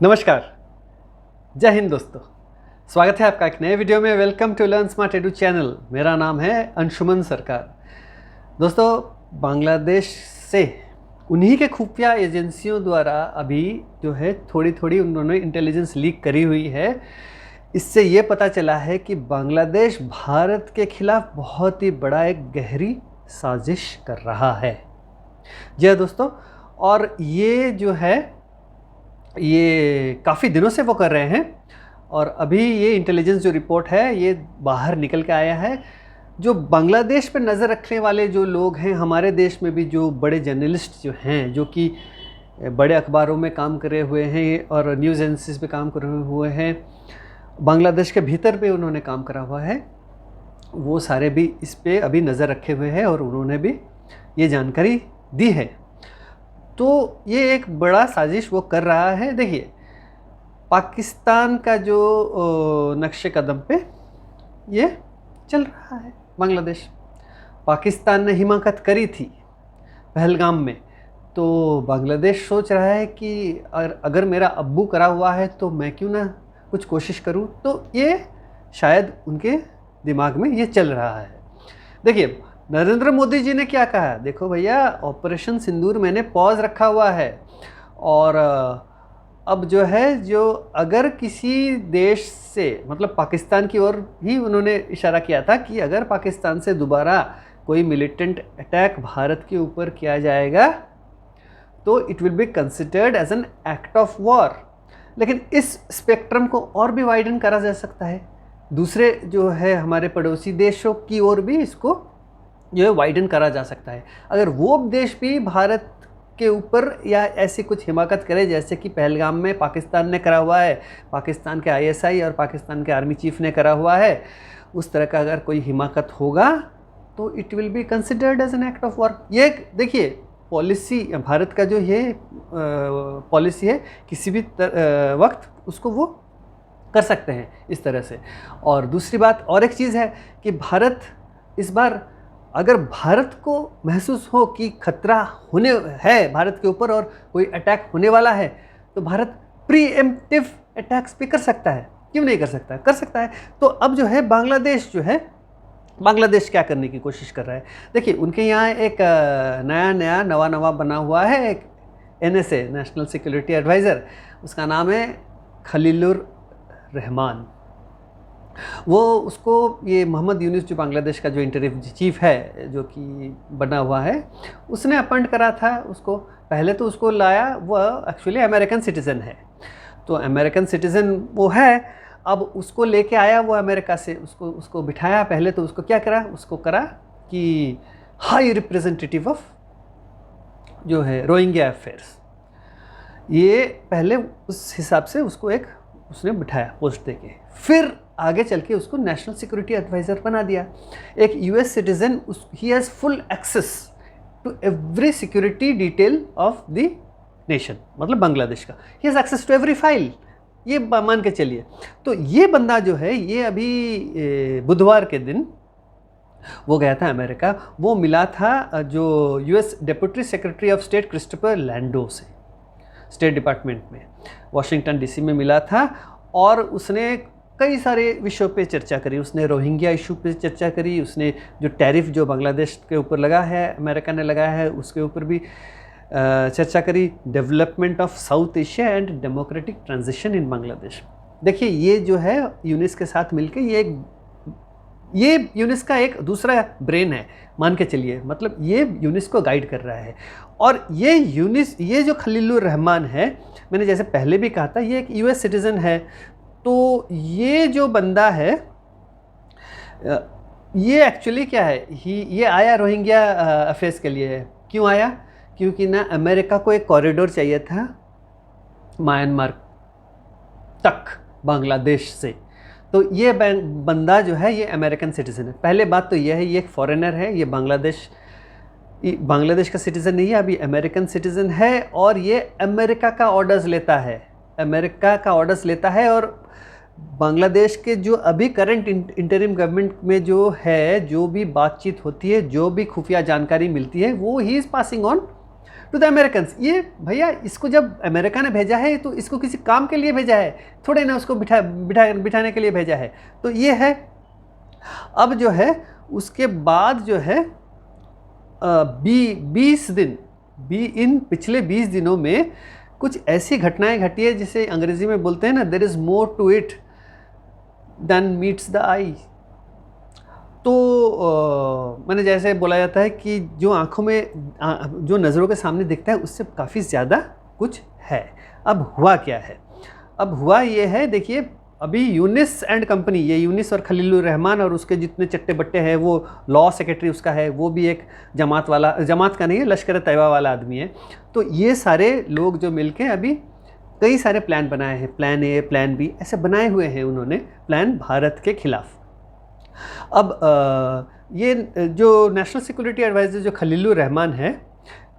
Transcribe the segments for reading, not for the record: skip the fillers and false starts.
नमस्कार, जय हिंद दोस्तों। स्वागत है आपका एक नए वीडियो में। Welcome to learn smart edu channel. मेरा नाम है अंशुमन सरकार। दोस्तों, बांग्लादेश से उन्हीं के खुफिया एजेंसियों द्वारा अभी जो है थोड़ी थोड़ी उन्होंने इंटेलिजेंस लीक करी हुई है। इससे ये पता चला है कि बांग्लादेश भारत के खिलाफ बहुत ही बड़ा एक गहरी साजिश कर रहा है। जी हाँ दोस्तों, और ये जो है ये काफ़ी दिनों से वो कर रहे हैं और अभी ये इंटेलिजेंस जो रिपोर्ट है ये बाहर निकल के आया है। जो बांग्लादेश पर नज़र रखने वाले जो लोग हैं, हमारे देश में भी जो बड़े जर्नलिस्ट जो हैं, जो कि बड़े अखबारों में काम करे हुए हैं और न्यूज़ एजेंसीज पे काम करे हुए हैं, बांग्लादेश के भीतर पे उन्होंने काम करा हुआ है, वो सारे भी इस पे अभी नज़र रखे हुए हैं और उन्होंने भी ये जानकारी दी है। तो ये एक बड़ा साजिश वो कर रहा है। देखिए, पाकिस्तान का जो नक्शे कदम पे ये चल रहा है बांग्लादेश। पाकिस्तान ने हिमाकत करी थी पहलगाम में, तो बांग्लादेश सोच रहा है कि अगर मेरा अब्बू करा हुआ है तो मैं क्यों ना कुछ कोशिश करूं। तो ये शायद उनके दिमाग में ये चल रहा है। देखिए, नरेंद्र मोदी जी ने क्या कहा, देखो भैया, ऑपरेशन सिंदूर मैंने पॉज रखा हुआ है और अब जो है, जो अगर किसी देश से, मतलब पाकिस्तान की ओर ही उन्होंने इशारा किया था कि अगर पाकिस्तान से दोबारा कोई मिलिटेंट अटैक भारत के ऊपर किया जाएगा तो it will be considered as an act of war. लेकिन इस स्पेक्ट्रम को और भी वाइडन करा जा सकता है, दूसरे जो है हमारे पड़ोसी देशों की ओर भी इसको जो है वाइडन करा जा सकता है। अगर वो देश भी भारत के ऊपर या ऐसी कुछ हिमाकत करे जैसे कि पहलगाम में पाकिस्तान ने करा हुआ है, पाकिस्तान के आईएसआई और पाकिस्तान के आर्मी चीफ ने करा हुआ है, उस तरह का अगर कोई हिमाकत होगा तो it will be considered as an act of war. ये देखिए, पॉलिसी भारत का जो ये पॉलिसी है, किसी भी वक्त उसको वो कर सकते हैं इस तरह से। और दूसरी बात और एक चीज़ है कि भारत इस बार, अगर भारत को महसूस हो कि खतरा होने है भारत के ऊपर और कोई अटैक होने वाला है, तो भारत प्रीएम्प्टिव अटैक्स भी कर सकता है। क्यों नहीं कर सकता, कर सकता है। तो अब जो है बांग्लादेश जो है, बांग्लादेश क्या करने की कोशिश कर रहा है। देखिए, उनके यहाँ एक नवा बना हुआ है एक NSA, नेशनल सिक्योरिटी एडवाइज़र। उसका नाम है खलीलुर रहमान। वो उसको ये मोहम्मद यूनुस, जो बांग्लादेश का जो इंटरिम चीफ है, जो कि बना हुआ है, उसने अपॉइंट करा था उसको। पहले तो उसको लाया, वो एक्चुअली अमेरिकन सिटीज़न है, तो अमेरिकन सिटीज़न वो है। अब उसको लेके आया वो अमेरिका से, उसको बिठाया। पहले तो उसको क्या करा, उसको करा कि हाई रिप्रेजेंटेटिव ऑफ जो है रोहिंग्या अफेयर्स, ये पहले उस हिसाब से उसको एक उसने बिठाया पोस्ट देके। फिर आगे चल के उसको नेशनल सिक्योरिटी एडवाइज़र बना दिया। एक US citizen, he has full access to every security detail of the nation, मतलब बांग्लादेश का। He has access to every file, ये मान के चलिए। तो ये बंदा जो है, ये अभी बुधवार के दिन वो गया था अमेरिका। वो मिला था जो US deputy secretary of state Christopher Landau से, स्टेट डिपार्टमेंट में वाशिंगटन DC में मिला था। और उसने कई सारे विषयों पे चर्चा करी। उसने रोहिंग्या इशू पे चर्चा करी, उसने जो टैरिफ जो बांग्लादेश के ऊपर लगा है, अमेरिका ने लगाया है, उसके ऊपर भी चर्चा करी। Development of south Asia and democratic transition in Bangladesh. देखिए, ये जो है यूनिस के साथ मिलके ये यूनिस का एक दूसरा ब्रेन है, मान के चलिए। मतलब ये यूनिस को गाइड कर रहा है। और ये यूनिस, ये जो खलीलुर रहमान है, मैंने जैसे पहले भी कहा था, ये एक US सिटीज़न है। तो ये जो बंदा है, ये एक्चुअली क्या है, ये आया रोहिंग्या अफेयर्स के लिए। क्यों आया? क्योंकि ना अमेरिका को एक कॉरिडोर चाहिए था म्यांमार तक बांग्लादेश से। तो ये बंदा जो है, ये अमेरिकन सिटीज़न है। पहले बात तो यह है, ये एक फॉरेनर है, ये बांग्लादेश का सिटीज़न नहीं है, अभी अमेरिकन सिटीज़न है। और ये अमेरिका का ऑर्डर्स लेता है, अमेरिका का ऑर्डर्स लेता है। और बांग्लादेश के जो अभी करंट इंटरिम गवर्नमेंट में जो है, जो भी बातचीत होती है, जो भी खुफिया जानकारी मिलती है, वो he is passing on to the Americans. ये भैया इसको जब अमेरिका ने भेजा है तो इसको किसी काम के लिए भेजा है, थोड़े ना उसको बिठाने के लिए भेजा है। तो ये है। अब जो है उसके बाद जो है 20 दिन इन पिछले 20 दिनों में कुछ ऐसी घटनाएं घटी है जिसे अंग्रेजी में बोलते हैं ना, there is more to it than meets the eye. तो मैंने जैसे बोला जाता है कि जो आँखों में जो नज़रों के सामने दिखता है उससे काफ़ी ज़्यादा कुछ है। अब हुआ क्या है? अब हुआ ये है, देखिए अभी यूनिस एंड कंपनी, ये यूनिस और खलीलुर रहमान और उसके जितने चट्टे बट्टे हैं, वो लॉ सेक्रेटरी उसका है, वो भी एक जमात का नहीं है, लश्कर तैयबा वाला आदमी है। तो ये सारे लोग जो मिलके अभी कई सारे प्लान बनाए हैं, प्लान ए, प्लान बी, ऐसे बनाए हुए हैं उन्होंने प्लान भारत के खिलाफ। अब ये जो नेशनल सिक्योरिटी एडवाइज़र जो खलीलुर रहमान है,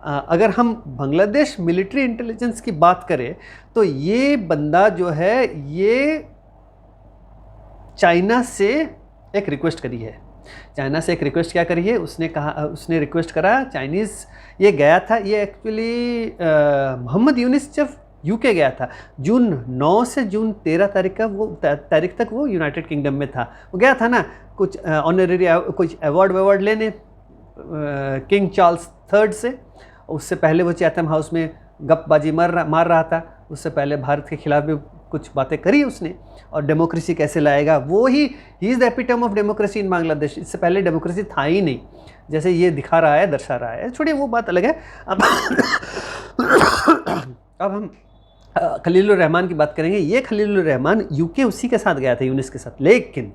अगर हम बांग्लादेश मिलिट्री इंटेलिजेंस की बात करें तो ये बंदा जो है ये चाइना से एक रिक्वेस्ट करी है। चाइना से एक रिक्वेस्ट क्या करी है? उसने रिक्वेस्ट करा, चाइनीज़ ये गया था, ये एक्चुअली मोहम्मद यूनिस जब यूके गया था, जून 9 से जून 13 तारीख तक वो यूनाइटेड किंगडम में था। वो गया था ना कुछ ऑनरेरी कुछ अवार्ड लेने किंग चार्ल्स III से। उससे पहले वो चैथम हाउस में गपबाजी मार रहा था। उससे पहले भारत के खिलाफ भी कुछ बातें करी उसने, और डेमोक्रेसी कैसे लाएगा, वो he is the epitome of democracy in Bangladesh. इससे पहले डेमोक्रेसी था ही नहीं, जैसे ये दिखा रहा है, दर्शा रहा है। छोड़िए वो बात अलग है। अब हम खलीलुर रहमान की बात करेंगे। ये खलीलुर रहमान यूके उसी के साथ गया था, यूनिस के साथ, लेकिन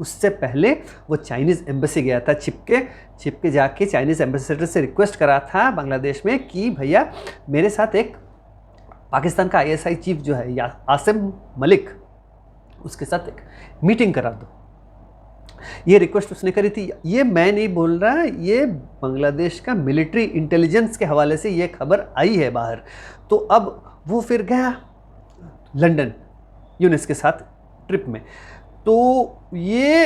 उससे पहले वो चाइनीज़ एम्बेसी गया था, छिपके जाके चाइनीज़ एम्बेसडर से रिक्वेस्ट करा था बांग्लादेश में कि भैया मेरे साथ एक पाकिस्तान का ISI चीफ जो है आसिम मलिक, उसके साथ एक मीटिंग करा दो। ये रिक्वेस्ट उसने करी थी। ये मैं नहीं बोल रहा, ये बांग्लादेश का मिलिट्री इंटेलिजेंस के हवाले से ये खबर आई है बाहर। तो अब वो फिर गया लंदन यूनिस के साथ ट्रिप में। तो ये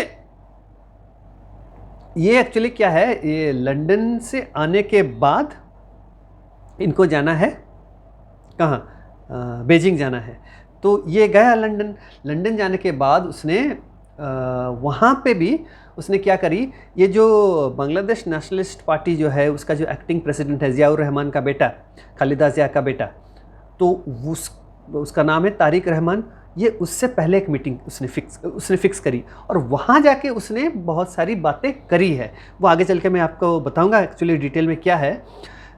एक्चुअली क्या है, ये लंदन से आने के बाद इनको जाना है कहाँ, बीजिंग जाना है। तो ये गया लंदन जाने के बाद उसने वहाँ पे भी उसने क्या करी, ये जो बांग्लादेश नेशनलिस्ट पार्टी जो है उसका जो एक्टिंग प्रेसिडेंट है ज़ियाउर रहमान का बेटा, खालिदा ज़िया का बेटा, तो उसका नाम है तारिक रहमान। ये उससे पहले एक मीटिंग उसने फिक्स करी और वहाँ जाके उसने बहुत सारी बातें करी है। वो आगे चल के मैं आपको बताऊँगा एक्चुअली डिटेल में क्या है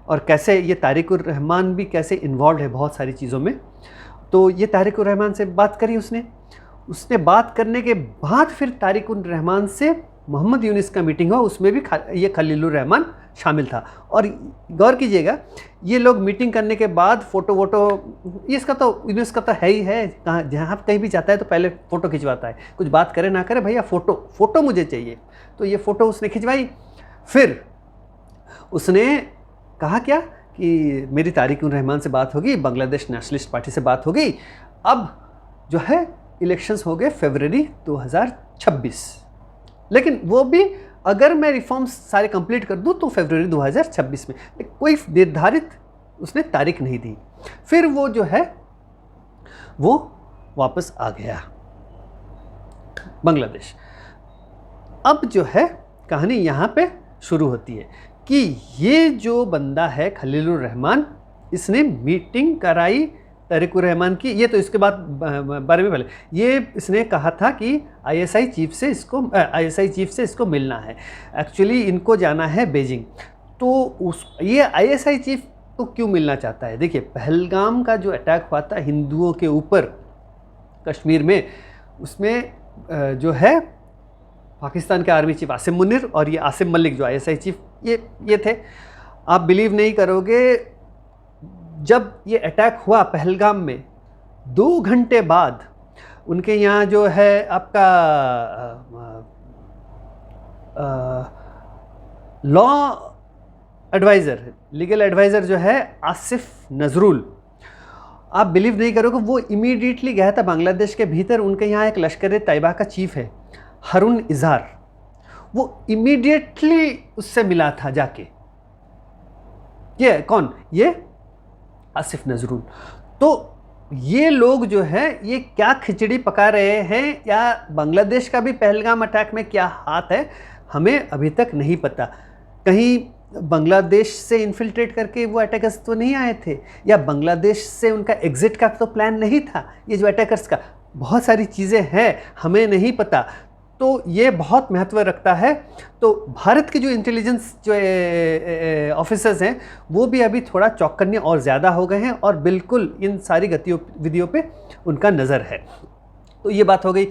और कैसे ये तारिकुर रहमान भी कैसे इन्वॉल्व है बहुत सारी चीज़ों में। तो ये तारिकुर रहमान से बात करी उसने बात करने के बाद फिर तारिकुर रहमान से मोहम्मद यूनिस का मीटिंग हुआ, उसमें भी ये खलीलुर रहमान शामिल था। और गौर कीजिएगा, ये लोग मीटिंग करने के बाद फ़ोटो इसका तो यूनिस का तो है ही है, कहाँ जहाँ कहीं भी जाता है तो पहले फ़ोटो खिंचवाता है, कुछ बात करे ना करे, भैया फ़ोटो मुझे चाहिए। तो ये फ़ोटो उसने खिंचवाई। फिर उसने कहा क्या कि मेरी तारिकुर रहमान से बात होगी, बांग्लादेश नेशनलिस्ट पार्टी से बात होगी। अब जो है इलेक्शंस हो गए फरवरी 2026, लेकिन वो भी अगर मैं रिफॉर्म्स सारे कंप्लीट कर दूं तो फरवरी 2026 में, कोई निर्धारित उसने तारीख नहीं दी। फिर वो जो है वो वापस आ गया बांग्लादेश। अब जो है कहानी यहाँ पे शुरू होती है कि ये जो बंदा है खलीलुर रहमान, इसने मीटिंग कराई तारिकुर रहमान की। ये तो इसके बाद बारे में पहले ये इसने कहा था कि ISI चीफ से इसको मिलना है। एक्चुअली इनको जाना है बीजिंग। तो ये ISI चीफ को क्यों मिलना चाहता है? देखिए, पहलगाम का जो अटैक हुआ था हिंदुओं के ऊपर कश्मीर में, उसमें जो है पाकिस्तान के आर्मी चीफ आसिम मुनीर और ये आसिम मलिक जो ISI चीफ ये थे। आप बिलीव नहीं करोगे, जब ये अटैक हुआ पहलगाम में 2 घंटे बाद उनके यहाँ जो है आपका लॉ एडवाइज़र, लीगल एडवाइज़र जो है आसिफ नजरुल, आप बिलीव नहीं करोगे, वो इमीडिएटली गया था बांग्लादेश के भीतर। उनके यहाँ एक लश्कर तैयबा का चीफ है हारून इजहार, वो इमीडिएटली उससे मिला था जाके। ये कौन, ये आसिफ नजरुल। तो ये लोग जो है ये क्या खिचड़ी पका रहे हैं, या बांग्लादेश का भी पहलगाम अटैक में क्या हाथ है, हमें अभी तक नहीं पता। कहीं बांग्लादेश से इन्फिल्ट्रेट करके वो अटैकर्स तो नहीं आए थे, या बांग्लादेश से उनका एग्जिट का तो प्लान नहीं था ये जो अटैकर्स का। बहुत सारी चीज़ें हैं, हमें नहीं पता। तो ये बहुत महत्व रखता है। तो भारत के जो इंटेलिजेंस जो ऑफिसर्स हैं वो भी अभी थोड़ा चौकन्ने और ज़्यादा हो गए हैं, और बिल्कुल इन सारी गतिविधियों पे उनका नज़र है। तो ये बात हो गई।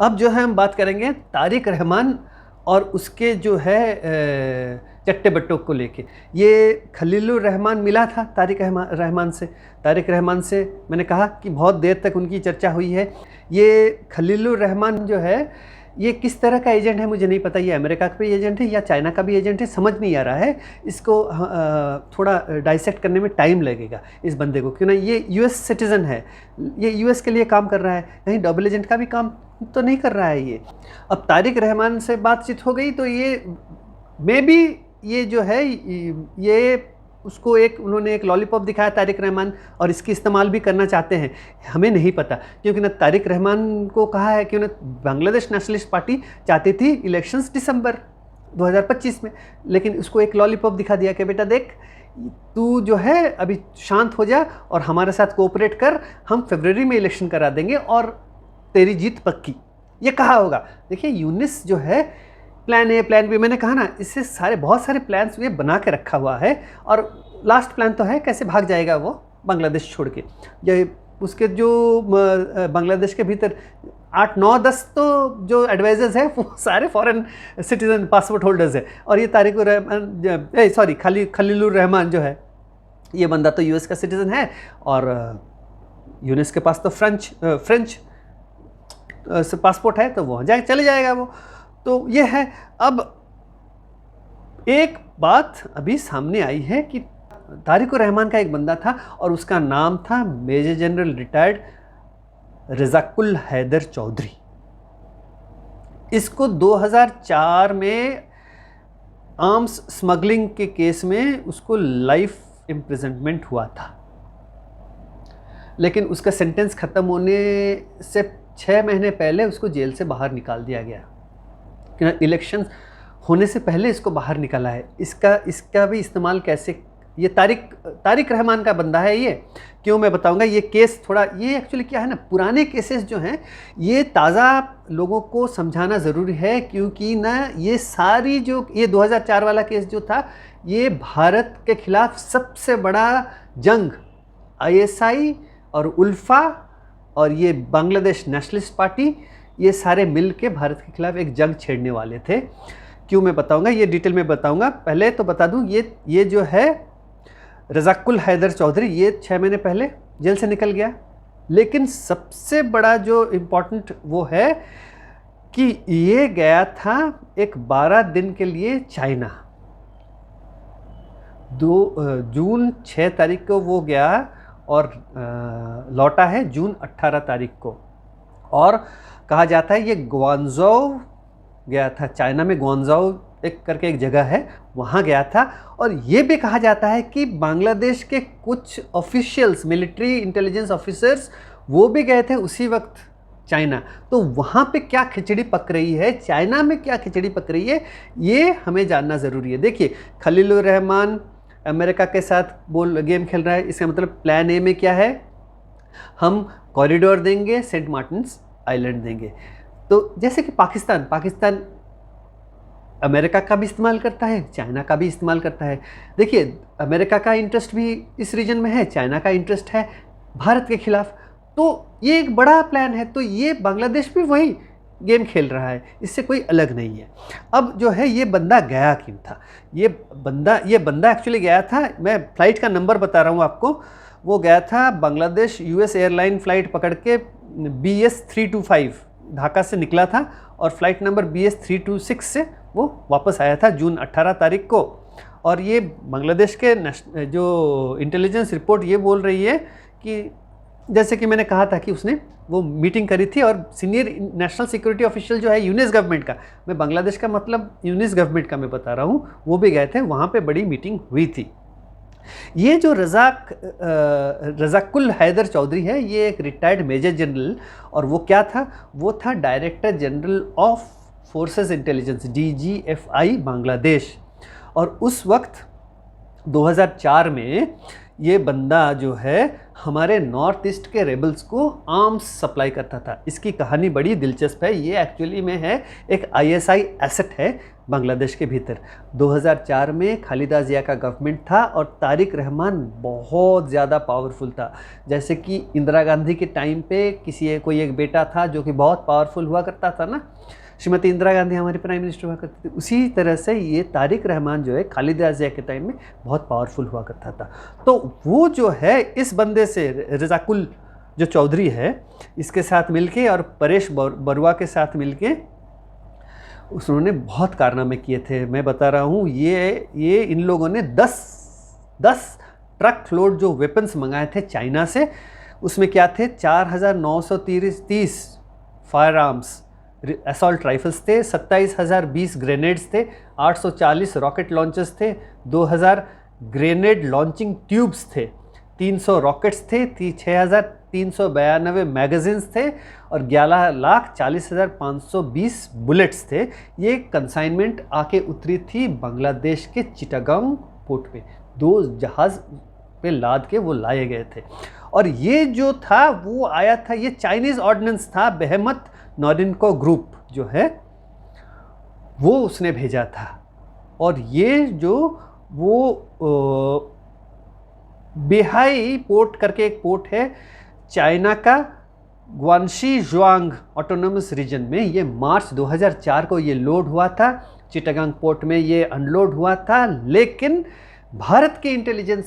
अब जो है हम बात करेंगे तारिक रहमान और उसके जो है चट्टे बट्टों को लेके। ये खलीलुर रहमान मिला था तारिक रहमान से। तारिक रहमान से मैंने कहा कि बहुत देर तक उनकी चर्चा हुई है। ये खलीलुर रहमान जो है ये किस तरह का एजेंट है मुझे नहीं पता। ये अमेरिका का भी एजेंट है या चाइना का भी एजेंट है, समझ नहीं आ रहा है। इसको थोड़ा डाइसेक्ट करने में टाइम लगेगा इस बंदे को, क्यों ना ये यूएस सिटीज़न है, ये यूएस के लिए काम कर रहा है, कहीं डबल एजेंट का भी काम तो नहीं कर रहा है ये। अब तारिक रहमान से बातचीत हो गई तो ये मे बी ये जो है ये उसको उन्होंने एक लॉलीपॉप दिखाया तारिक रहमान, और इसकी इस्तेमाल भी करना चाहते हैं, हमें नहीं पता। क्योंकि ना तारिक रहमान को कहा है कि बांग्लादेश नेशनलिस्ट पार्टी चाहती थी इलेक्शंस दिसंबर 2025 में, लेकिन उसको एक लॉलीपॉप दिखा दिया कि बेटा देख तू जो है अभी शांत हो जा और हमारे साथ कोऑपरेट कर, हम फरवरी में इलेक्शन करा देंगे और तेरी जीत पक्की, ये कहा होगा। देखिए यूनिस जो है प्लान ए प्लान बी, मैंने कहा ना इससे बहुत सारे प्लान्स ये बना के रखा हुआ है, और लास्ट प्लान तो है कैसे भाग जाएगा वो बांग्लादेश छोड़ के। ये उसके जो बांग्लादेश के भीतर 8, 9, 10 तो जो एडवाइजर्स हैं वो सारे फॉरेन सिटीजन पासपोर्ट होल्डर्स हैं, और ये खलीलुर रहमान जो है ये बंदा तो यूएस का सिटीजन है, और यूनिस के पास तो फ्रेंच पासपोर्ट है, तो वो चले जाएगा वो। तो ये है। अब एक बात अभी सामने आई है कि तारिक रहमान का एक बंदा था और उसका नाम था major general retired Razakul Haider Chowdhury. इसको 2004 में आर्म्स स्मगलिंग के केस में उसको लाइफ इम्प्रिजनमेंट हुआ था, लेकिन उसका सेंटेंस ख़त्म होने से 6 महीने पहले उसको जेल से बाहर निकाल दिया गया। इलेक्शन होने से पहले इसको बाहर निकाला है। इसका भी इस्तेमाल कैसे, ये तारिक रहमान का बंदा है ये, क्यों मैं बताऊंगा। ये केस थोड़ा, ये एक्चुअली क्या है ना, पुराने केसेस जो हैं ये ताज़ा लोगों को समझाना ज़रूरी है, क्योंकि ना ये सारी जो ये 2004 वाला केस जो था ये भारत के खिलाफ सबसे बड़ा जंग आईएसआई और उल्फा और ये बांग्लादेश नेशनलिस्ट पार्टी, ये सारे मिल के भारत के खिलाफ एक जंग छेड़ने वाले थे। क्यों मैं बताऊंगा, ये डिटेल में बताऊंगा। पहले तो बता दूं ये जो है रज़ाकुल हैदर चौधरी ये 6 महीने पहले जेल से निकल गया, लेकिन सबसे बड़ा जो इम्पोर्टेंट वो है कि ये गया था एक 12 दिन के लिए चाइना। जून 6 तारीख को वो गया और लौटा है जून 18 तारीख को। और कहा जाता है ये ग्वांगझोउ गया था, चाइना में ग्वांगझोउ करके एक जगह है, वहाँ गया था। और ये भी कहा जाता है कि बांग्लादेश के कुछ ऑफिशियल्स, मिलिट्री इंटेलिजेंस ऑफिसर्स, वो भी गए थे उसी वक्त चाइना। तो वहाँ पे क्या खिचड़ी पक रही है, चाइना में क्या खिचड़ी पक रही है, ये हमें जानना ज़रूरी है। देखिए खलीलुर रहमान अमेरिका के साथ गेम खेल रहा है, इसका मतलब प्लान ए में क्या है, हम कॉरिडोर देंगे, सेंट मार्टिन्स आइलैंड देंगे। तो जैसे कि पाकिस्तान अमेरिका का भी इस्तेमाल करता है, चाइना का भी इस्तेमाल करता है। देखिए अमेरिका का इंटरेस्ट भी इस रीजन में है, चाइना का इंटरेस्ट है भारत के खिलाफ। तो ये एक बड़ा प्लान है, तो ये बांग्लादेश भी वही गेम खेल रहा है, इससे कोई अलग नहीं है। अब जो है ये बंदा गया क्यों था, ये बंदा एक्चुअली गया था, मैं फ़्लाइट का नंबर बता रहा हूँ आपको। वो गया था बांग्लादेश यूएस एयरलाइन फ़्लाइट पकड़ के BS 325 ढाका से निकला था, और फ्लाइट नंबर BS 326 से वो वापस आया था जून 18 तारीख को। और ये बांग्लादेश के जो इंटेलिजेंस रिपोर्ट ये बोल रही है कि जैसे कि मैंने कहा था कि उसने वो मीटिंग करी थी, और सीनियर नेशनल सिक्योरिटी ऑफिशियल जो है यूनिस गवर्नमेंट का, मैं बांग्लादेश का मतलब यूनिस गवर्नमेंट का मैं बता रहा हूँ, वो भी गए थे, वहाँ पे बड़ी मीटिंग हुई थी। ये जो रज़ाकुल हैदर चौधरी है, ये एक रिटायर्ड मेजर जनरल, और वो क्या था, वो था director general of forces intelligence, DGFI Bangladesh. और उस वक्त 2004 में ये बंदा जो है हमारे नॉर्थ ईस्ट के रेबल्स को आर्म्स सप्लाई करता था। इसकी कहानी बड़ी दिलचस्प है। ये एक्चुअली में है एक ISI एसेट है बांग्लादेश के भीतर। 2004 में खालिदा जिया का गवर्नमेंट था और तारिक रहमान बहुत ज़्यादा पावरफुल था। जैसे कि इंदिरा गांधी के टाइम पे कोई एक बेटा था जो कि बहुत पावरफुल हुआ करता था ना, श्रीमती इंदिरा गांधी हमारी प्राइम मिनिस्टर हुआ करती थी, उसी तरह से ये तारिक रहमान जो है खालिदा जिया के टाइम में बहुत पावरफुल हुआ करता था। तो वो जो है इस बंदे से, रज़ाकुल जो चौधरी है, इसके साथ मिलके और परेश बरुआ के साथ मिलके उन्होंने बहुत कारनामे किए थे। मैं बता रहा हूँ, ये इन लोगों ने 10 ट्रक लोड जो वेपन्स मंगाए थे चाइना से, उसमें क्या थे, 4,930 फायर आर्म्स असॉल्ट राइफल्स थे, 27,020 ग्रेनेड्स थे, 840 रॉकेट लॉन्चर्स थे, 2,000 ग्रेनेड लॉन्चिंग ट्यूब्स थे, 300 रॉकेट्स थे, 6,392 मैगजीन्स थे और 11,40,520 बुलेट्स थे। ये कंसाइनमेंट आके उतरी थी बांग्लादेश के चिटागांग पोर्ट पे, 2 जहाज़ पे लाद के वो लाए गए थे। और ये जो था वो आया था, ये चाइनीज़ ऑर्डिनेंस था, बेहमत नॉरिनको ग्रुप जो है वो उसने भेजा था। और ये जो वो बेहाई पोर्ट करके एक पोर्ट है चाइना का, ग्वांशी जुआंग ऑटोनोमस रीजन में, ये मार्च 2004 को ये लोड हुआ था। चिटागांग पोर्ट में ये अनलोड हुआ था, लेकिन भारत के इंटेलिजेंस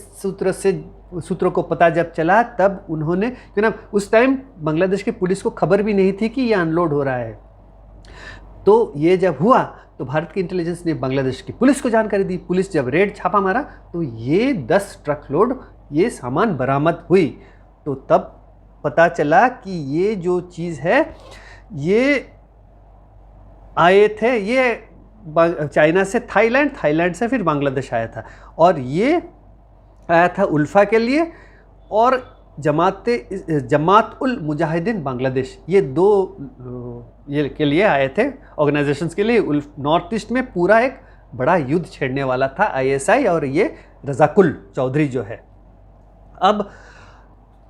सूत्रों को पता जब चला, तब उन्होंने, क्यों ना उस टाइम बांग्लादेश की पुलिस को खबर भी नहीं थी कि ये अनलोड हो रहा है। तो ये जब हुआ तो भारत की इंटेलिजेंस ने बांग्लादेश की पुलिस को जानकारी दी। पुलिस जब रेड छापा मारा तो ये 10 ट्रक लोड ये सामान बरामद हुई। तो तब पता चला कि ये जो चीज़ है ये आए थे, ये चाइना से थाईलैंड से फिर बांग्लादेश आया था। और ये आया था उल्फा के लिए और जमात उल मुजाहिदीन बांग्लादेश, ये 2 ये के लिए आए थे, ऑर्गेनाइजेशंस के लिए। नॉर्थ ईस्ट में पूरा एक बड़ा युद्ध छेड़ने वाला था ISI और ये रज़ाकुल चौधरी जो है। अब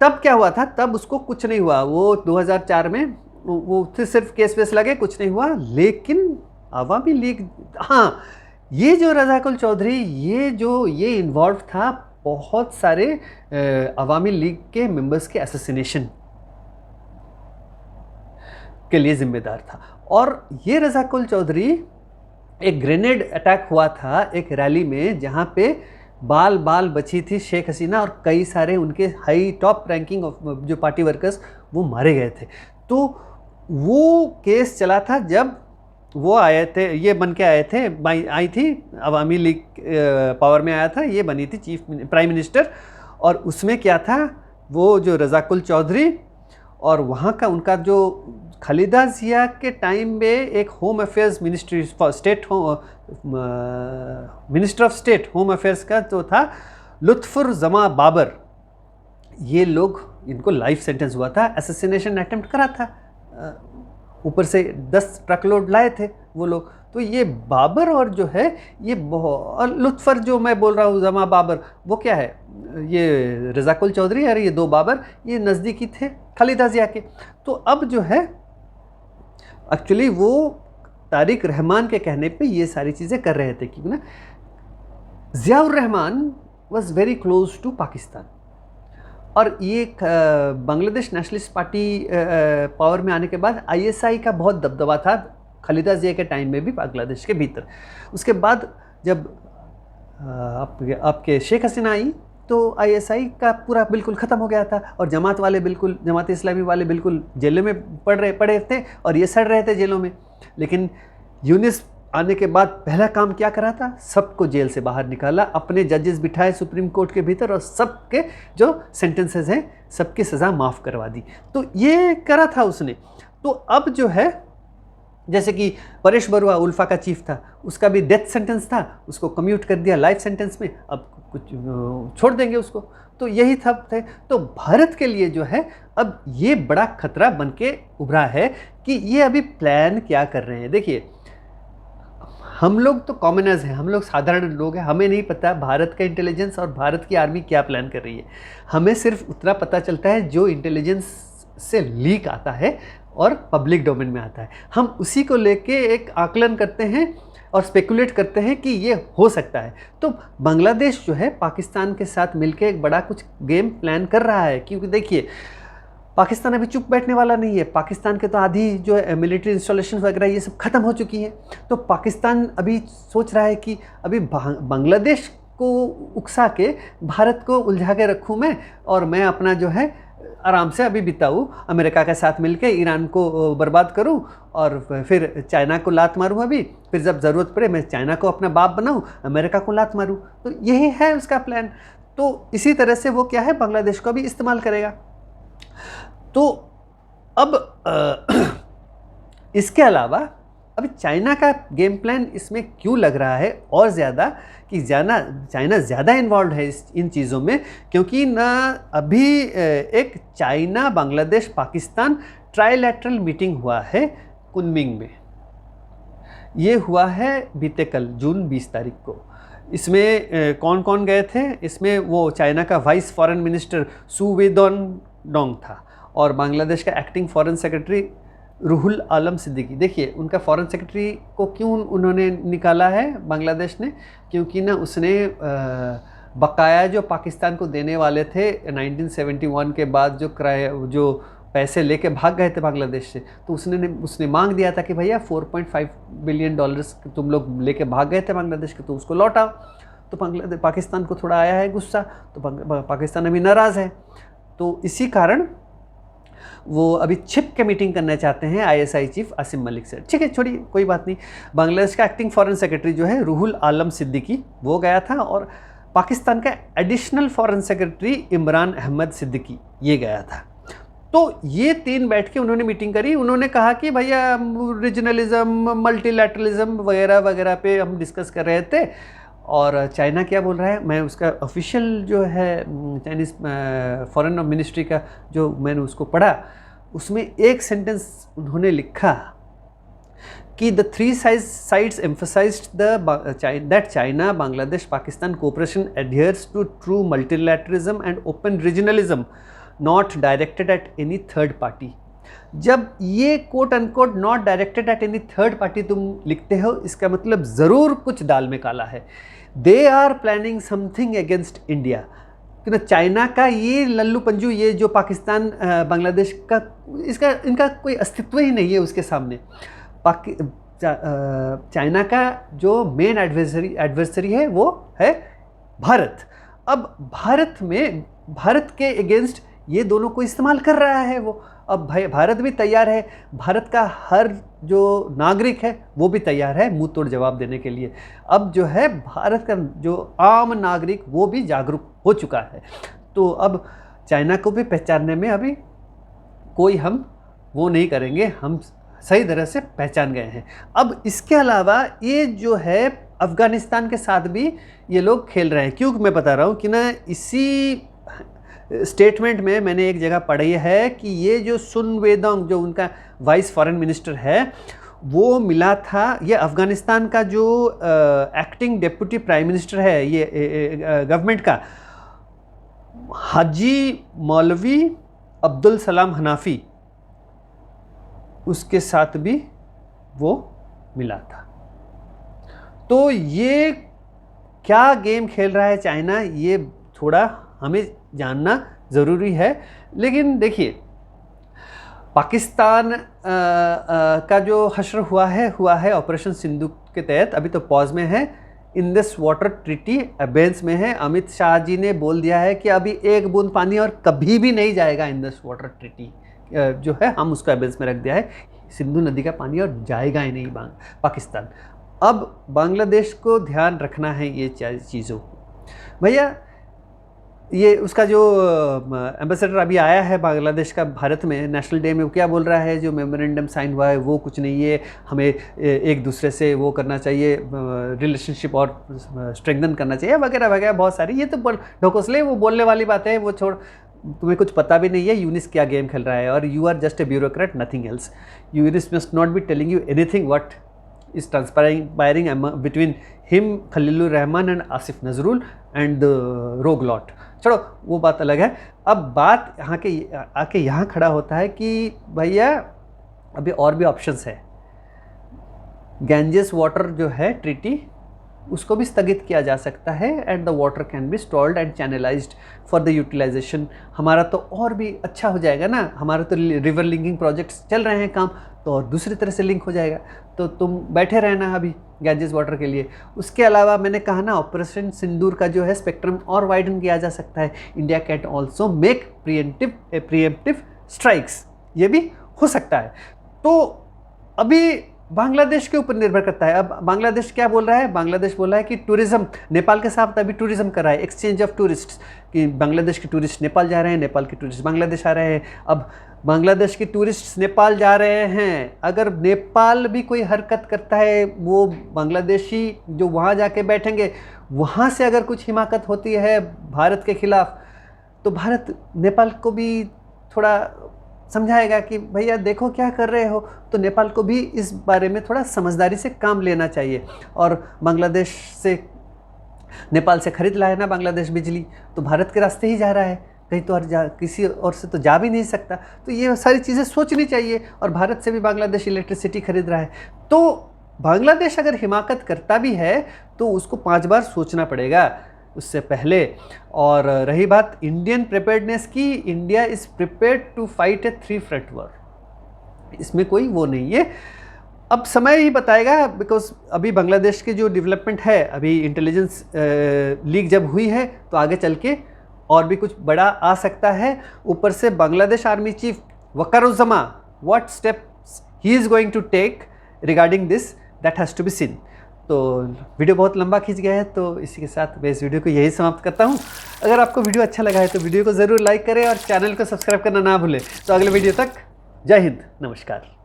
तब क्या हुआ था, तब उसको कुछ नहीं हुआ। वो 2004 में वो सिर्फ केस वेस लगे, कुछ नहीं हुआ। लेकिन अवामी लीग, हाँ, ये जो रज़ाकुल चौधरी ये इन्वॉल्व था बहुत सारे अवामी लीग के मेंबर्स के असैसिनेशन के लिए जिम्मेदार था। और ये रज़ाकुल चौधरी, एक ग्रेनेड अटैक हुआ था एक रैली में जहाँ पे बाल बची थी शेख हसीना और कई सारे उनके हाई टॉप रैंकिंग जो पार्टी वर्कर्स वो मारे गए थे। तो वो केस चला था जब वो आए थे, ये बन के आए थे, आई थी अवामी लीग पावर में आया था, ये बनी थी प्राइम मिनिस्टर। और उसमें क्या था, वो जो रज़ाकुल चौधरी और वहाँ का उनका जो खालिदा जिया के टाइम में एक home affairs ministry for state minister of state home affairs का जो था लुत्फुर जमा बाबर, ये लोग, इनको लाइफ सेंटेंस हुआ था, असैसिनेशन अटेम्प्ट करा था, ऊपर से 10 ट्रक लोड लाए थे वो लोग। तो ये बाबर और जो है ये बहुत, लुत्फर जो मैं बोल रहा हूँ जमा बाबर, वो क्या है, ये रज़ाकुल चौधरी और ये 2 बाबर ये नज़दीकी थे खालिदा जिया के। तो अब जो है एक्चुअली वो तारिक रहमान के कहने पे ये सारी चीज़ें कर रहे थे, क्योंकि ना Ziaur Rahman was very close to Pakistan. और ये बांग्लादेश नेशनलिस्ट पार्टी पावर में आने के बाद ISI का बहुत दबदबा था खालिदा जिया के टाइम में भी बांग्लादेश के भीतर। उसके बाद जब आपके शेख हसीना आई तो ISI का पूरा बिल्कुल ख़त्म हो गया था और जमात इस्लामी वाले बिल्कुल जेलों में पड़े थे और ये सड़ रहे थे जेलों में। लेकिन यूनिस आने के बाद पहला काम क्या करा था, सबको जेल से बाहर निकाला, अपने जजेस बिठाए सुप्रीम कोर्ट के भीतर और सबके जो सेंटेंसेस हैं सबकी सज़ा माफ़ करवा दी। तो ये करा था उसने। तो अब जो है जैसे कि परेश बरुआ उल्फा का चीफ था, उसका भी डेथ सेंटेंस था, उसको कम्यूट कर दिया लाइफ सेंटेंस में, अब कुछ छोड़ देंगे उसको। तो यही था। तो भारत के लिए जो है अब ये बड़ा खतरा बन के उभरा है कि ये अभी प्लान क्या कर रहे हैं। देखिए, हम लोग तो कॉमनर्स हैं, हम लोग साधारण लोग हैं, हमें नहीं पता भारत का इंटेलिजेंस और भारत की आर्मी क्या प्लान कर रही है। हमें सिर्फ उतना पता चलता है जो इंटेलिजेंस से लीक आता है और पब्लिक डोमेन में आता है, हम उसी को लेके एक आकलन करते हैं और स्पेकुलेट करते हैं कि ये हो सकता है। तो बांग्लादेश जो है पाकिस्तान के साथ मिलकर एक बड़ा कुछ गेम प्लान कर रहा है, क्योंकि देखिए पाकिस्तान अभी चुप बैठने वाला नहीं है। पाकिस्तान के तो आधी जो है मिलिट्री इंस्टॉलेशन वगैरह ये सब खत्म हो चुकी है। तो पाकिस्तान अभी सोच रहा है कि अभी बांग्लादेश को उकसा के भारत को उलझा के रखूँ मैं, और मैं अपना जो है आराम से अभी बिताऊँ, अमेरिका के साथ मिलके ईरान को बर्बाद करूँ और फिर चाइना को लात मारूँ अभी, फिर जब ज़रूरत पड़े मैं चाइना को अपना बाप बनाऊँ, अमेरिका को लात मारूँ। तो यही है उसका प्लान। तो इसी तरह से वो क्या है, बांग्लादेश को भी इस्तेमाल करेगा। तो अब इसके अलावा अभी चाइना का गेम प्लान इसमें क्यों लग रहा है और ज़्यादा, कि चाइना ज़्यादा इन्वॉल्व है इन चीज़ों में, क्योंकि ना अभी एक China Bangladesh Pakistan trilateral meeting हुआ है कुनमिंग में। ये हुआ है बीते कल जून 20 तारीख को। इसमें कौन कौन गए थे? इसमें वो चाइना का वाइस फॉरेन मिनिस्टर सू वेदोंग था और बांग्लादेश का एक्टिंग फॉरेन सेक्रेटरी रुहुल आलम सिद्दीकी। देखिए उनका फॉरेन सेक्रेटरी को क्यों उन्होंने निकाला है बांग्लादेश ने, क्योंकि ना उसने बकाया जो पाकिस्तान को देने वाले थे 1971 के बाद जो पैसे लेके भाग गए थे बांग्लादेश से, तो उसने मांग दिया था कि भैया $4.5 बिलियन तुम लोग लेके भाग गए थे बांग्लादेश के, तो उसको लौटाओ। तो पाकिस्तान को थोड़ा आया है गुस्सा, तो पाकिस्तान अभी नाराज़ है। तो इसी कारण वो अभी छिप के मीटिंग करना चाहते हैं ISI चीफ आसिम मलिक से। ठीक है, छोड़िए, कोई बात नहीं। बांग्लादेश का एक्टिंग फॉरेन सेक्रेटरी जो है रुहुल आलम सिद्दीकी वो गया था, और पाकिस्तान का additional foreign secretary Imran Ahmad Siddiqui ये गया था। तो ये तीन बैठ के उन्होंने मीटिंग करी। उन्होंने कहा कि भैया रीजनलिज्म, मल्टीलैटरलिज्म वगैरह वगैरह पे हम डिस्कस कर रहे थे। और चाइना क्या बोल रहा है, मैं उसका ऑफिशियल जो है चाइनीज़ फॉरेन मिनिस्ट्री का जो मैंने उसको पढ़ा, उसमें एक सेंटेंस उन्होंने लिखा कि the three sides emphasized that China, Bangladesh, Pakistan cooperation adheres to true multilateralism and open regionalism, not directed at any third party। जब ये quote unquote not directed at any third party तुम लिखते हो, इसका मतलब ज़रूर कुछ दाल में काला है। They are planning something against India. कि चाइना का ये लल्लू पंजू, ये जो पाकिस्तान बांग्लादेश का, इनका कोई अस्तित्व ही नहीं है उसके सामने। चाइना का जो मेन एडवर्सरी है वो है भारत। अब भारत के अगेंस्ट ये दोनों को इस्तेमाल कर रहा है वो। अब भाई भारत भी तैयार है, भारत का हर जो नागरिक है वो भी तैयार है मुंह तोड़ जवाब देने के लिए। अब जो है भारत का जो आम नागरिक वो भी जागरूक हो चुका है। तो अब चाइना को भी पहचानने में अभी कोई हम वो नहीं करेंगे, हम सही तरह से पहचान गए हैं। अब इसके अलावा ये जो है अफ़गानिस्तान के साथ भी ये लोग खेल रहे हैं। क्यों मैं बता रहा हूँ कि ना, इसी स्टेटमेंट में मैंने एक जगह पढ़ी है कि ये जो सुन वेदोंग जो उनका वाइस फॉरेन मिनिस्टर है वो मिला था, ये अफ़गानिस्तान का जो एक्टिंग डिप्टी प्राइम मिनिस्टर है ये गवर्नमेंट का, हाजी मौलवी अब्दुल सलाम हनाफी, उसके साथ भी वो मिला था। तो ये क्या गेम खेल रहा है चाइना, ये थोड़ा हमें जानना ज़रूरी है। लेकिन देखिए पाकिस्तान का जो हश्र हुआ है ऑपरेशन सिंधु के तहत, अभी तो पॉज में है, इंडस वाटर ट्रीटी अबेंस में है। अमित शाह जी ने बोल दिया है कि अभी एक बूंद पानी और कभी भी नहीं जाएगा इंडस वाटर ट्रीटी जो है, हम उसको अबेंस में रख दिया है। सिंधु नदी का पानी और जाएगा ही नहीं पाकिस्तान। अब बांग्लादेश को ध्यान रखना है ये चीज़ों को। भैया ये उसका जो एम्बेसडर अभी आया है बांग्लादेश का भारत में, नेशनल डे में, वो क्या बोल रहा है, जो मेमोरेंडम साइन हुआ है वो कुछ नहीं है, हमें एक दूसरे से वो करना चाहिए, रिलेशनशिप और स्ट्रेंथन करना चाहिए वगैरह वगैरह बहुत सारी। ये तो ढकोसले वो बोलने वाली बातें हैं, वो छोड़, तुम्हें कुछ पता भी नहीं है यूनिस क्या गेम खेल रहा है, और you are just a bureaucrat, nothing else. Yunus must not be telling you anything what is transpiring between him, Khalilur Rahman and Asif Nazrul and Roglot। चलो वो बात अलग है। अब बात यहाँ के आके यहाँ खड़ा होता है कि भैया अभी और भी ऑप्शंस है। गैंजेस वाटर जो है ट्रीटी, उसको भी स्थगित किया जा सकता है, and the water can be stalled and channelized for the utilization. हमारा तो और भी अच्छा हो जाएगा ना, हमारे तो रिवर लिंकिंग प्रोजेक्ट्स चल रहे हैं काम, तो और दूसरी तरह से लिंक हो जाएगा। तो तुम बैठे रहना अभी गैंजेस वाटर के लिए। उसके अलावा मैंने कहा ना, ऑपरेशन सिंदूर का जो है स्पेक्ट्रम और वाइडन किया जा सकता है। India can also make preemptive strikes, ये भी हो सकता है। तो अभी बांग्लादेश के ऊपर निर्भर करता है। अब बांग्लादेश क्या बोल रहा है, बांग्लादेश बोल रहा है कि टूरिज्म नेपाल के साथ अभी टूरिज्म कर रहा है, एक्सचेंज ऑफ टूरिस्ट्स, कि बांग्लादेश के टूरिस्ट नेपाल जा रहे हैं, नेपाल के टूरिस्ट बांग्लादेश आ रहे हैं। अब बांग्लादेश के टूरिस्ट नेपाल जा रहे हैं, अगर नेपाल भी कोई हरकत करता है, वो बांग्लादेशी जो वहाँ जाके बैठेंगे, वहाँ से अगर कुछ हिमाकत होती है भारत के खिलाफ, तो भारत नेपाल को भी थोड़ा समझाएगा कि भैया देखो क्या कर रहे हो। तो नेपाल को भी इस बारे में थोड़ा समझदारी से काम लेना चाहिए। और बांग्लादेश से, नेपाल से खरीद लाया ना बांग्लादेश बिजली, तो भारत के रास्ते ही जा रहा है, कहीं तो और किसी और से तो जा भी नहीं सकता। तो ये सारी चीज़ें सोचनी चाहिए। और भारत से भी बांग्लादेश इलेक्ट्रिसिटी खरीद रहा है, तो बांग्लादेश अगर हिमाकत करता भी है तो उसको 5 बार सोचना पड़ेगा उससे पहले। और रही बात इंडियन प्रिपेयर्डनेस की, India is prepared to fight a 3 front war, इसमें कोई वो नहीं है। अब समय ही बताएगा, बिकॉज अभी बांग्लादेश की जो डेवलपमेंट है, अभी इंटेलिजेंस लीक जब हुई है, तो आगे चल के और भी कुछ बड़ा आ सकता है। ऊपर से Bangladesh army chief Wakaruzzaman, what steps he is going to take regarding this, that has to be seen. तो वीडियो बहुत लंबा खींच गया है, तो इसी के साथ मैं इस वीडियो को यही समाप्त करता हूँ। अगर आपको वीडियो अच्छा लगा है तो वीडियो को ज़रूर लाइक करें और चैनल को सब्सक्राइब करना ना भूलें। तो अगले वीडियो तक जय हिंद, नमस्कार।